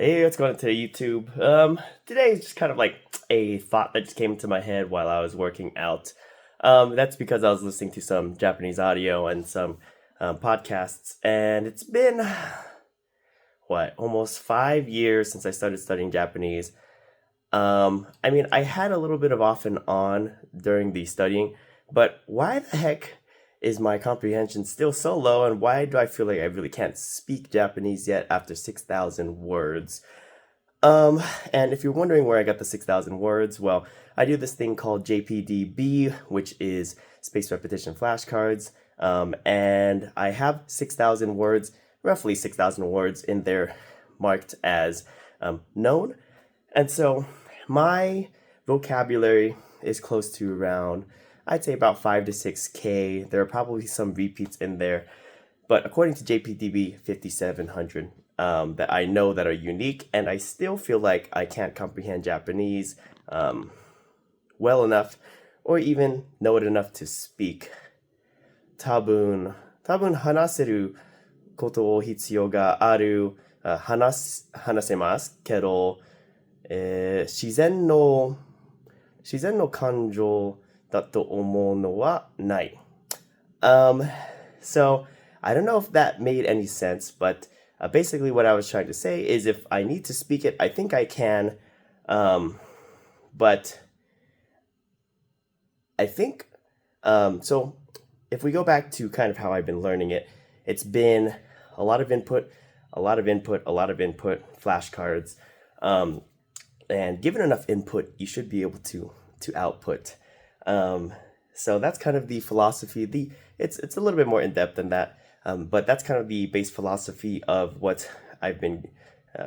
Hey, what's going on today, YouTube? Today is just kind of like a thought that just came into my head while I was working out. That's because I was listening to some Japanese audio and some podcasts, and it's been almost 5 years since I started studying Japanese. I had a little bit of off and on during the studying, but why the heck is my comprehension still so low, and why do I feel like I really can't speak Japanese yet after 6,000 words? Um, and if you're wondering where I got the 6,000 words, well, I do this thing called JPDB, which is spaced repetition flashcards. And I have 6,000 words, roughly 6,000 words in there marked as known. And so my vocabulary is close to around, I'd say about 5 to 6K. There are probably some repeats in there, but according to JPDB, 5,700 that I know that are unique, and I still feel like I can't comprehend Japanese well enough or even know it enough to speak. 多分話せることを必要がある、話せますけど、自然の感情だと思うのはない。Um, so I don't know if that made any sense, but basically what I was trying to say is if I need to speak it, I think I can. But I think, so if we go back to kind of how I've been learning it, it's been a lot of input, a lot of input, a lot of input, flashcards. And given enough input, you should be able to output. So that's kind of the philosophy. It's a little bit more in depth than that, but that's kind of the base philosophy of what I've been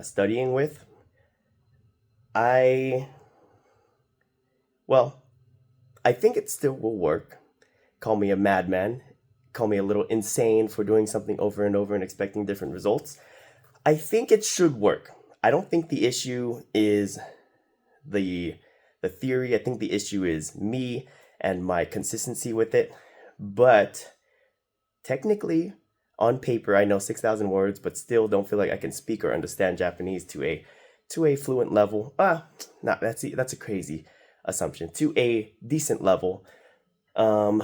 studying with. I think it still will work. Call me a madman, call me a little insane for doing something over and over and expecting different results. I think it should work. I don't think the issue is the theory. I think the issue is me and my consistency with it. But technically, on paper, I know 6,000 words, but still don't feel like I can speak or understand Japanese to a fluent level. That's a crazy assumption. To a decent level. And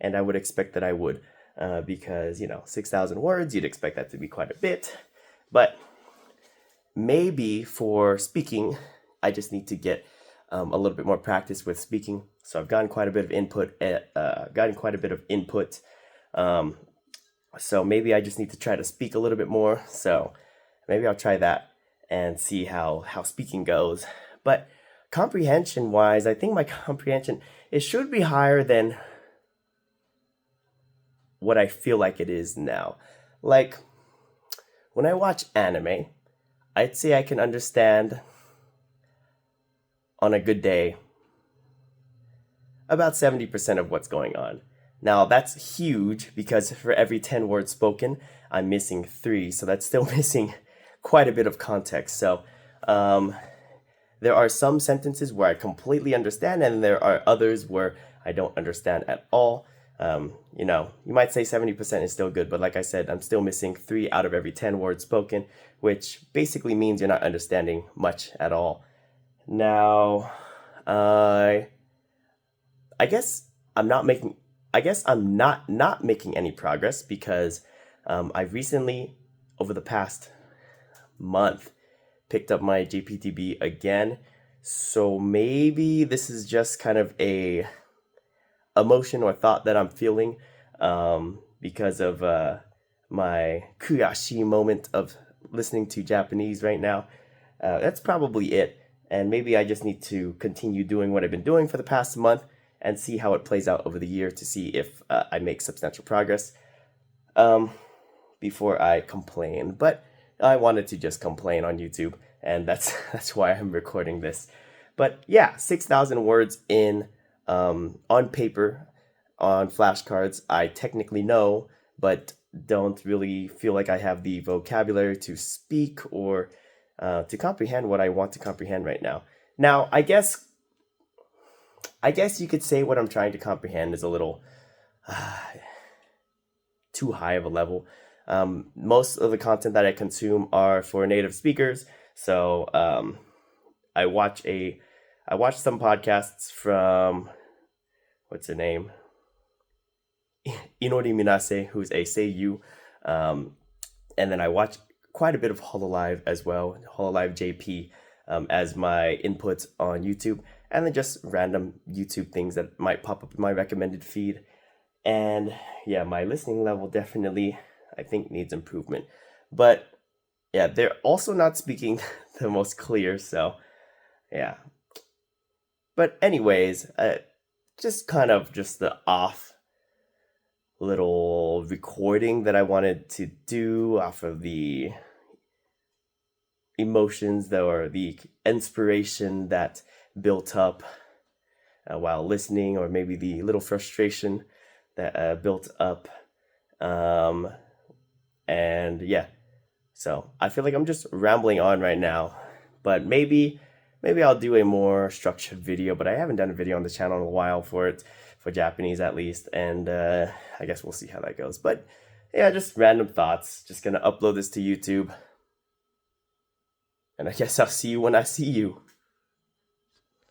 I would expect that I would, because 6,000 words, you'd expect that to be quite a bit. But maybe for speaking, I just need to get a little bit more practice with speaking. So I've gotten quite a bit of input. So maybe I just need to try to speak a little bit more. So maybe I'll try that and see how speaking goes. But comprehension wise, I think my comprehension, it should be higher than what I feel like it is now. Like when I watch anime, I'd say I can understand on a good day about 70% of what's going on. Now that's huge because for every 10 words spoken, I'm missing 3, so that's still missing quite a bit of context. So there are some sentences where I completely understand, and there are others where I don't understand at all. You might say 70% is still good, but like I said, I'm still missing 3 out of every 10 words spoken, which basically means you're not understanding much at all. Now, I guess I'm not making any progress because I've recently, over the past month, picked up my JPTB again. So maybe this is just kind of a emotion or thought that I'm feeling because of my kuyashi moment of listening to Japanese right now. That's probably it. And maybe I just need to continue doing what I've been doing for the past month and see how it plays out over the year to see if I make substantial progress before I complain. But I wanted to just complain on YouTube, and that's why I'm recording this. But yeah, 6,000 words in on paper, on flashcards, I technically know, but don't really feel like I have the vocabulary to speak or to comprehend what I want to comprehend right now. Now, I guess you could say what I'm trying to comprehend is a little too high of a level. Most of the content that I consume are for native speakers. So I watch some podcasts from, what's the name? Inori Minase, who's a seiyuu. And then I watch quite a bit of Hololive as well, Hololive JP, as my inputs on YouTube, and then just random YouTube things that might pop up in my recommended feed. And yeah, my listening level definitely, I think, needs improvement. But yeah, they're also not speaking the most clear, so yeah. But anyways, just kind of just the off little recording that I wanted to do off of the emotions that or the inspiration that built up while listening, or maybe the little frustration that built up. And yeah, so I feel like I'm just rambling on right now, but maybe I'll do a more structured video. But I haven't done a video on the channel in a while for Japanese at least, and I guess we'll see how that goes. But yeah, just random thoughts. Just gonna upload this to YouTube, and I guess I'll see you when I see you.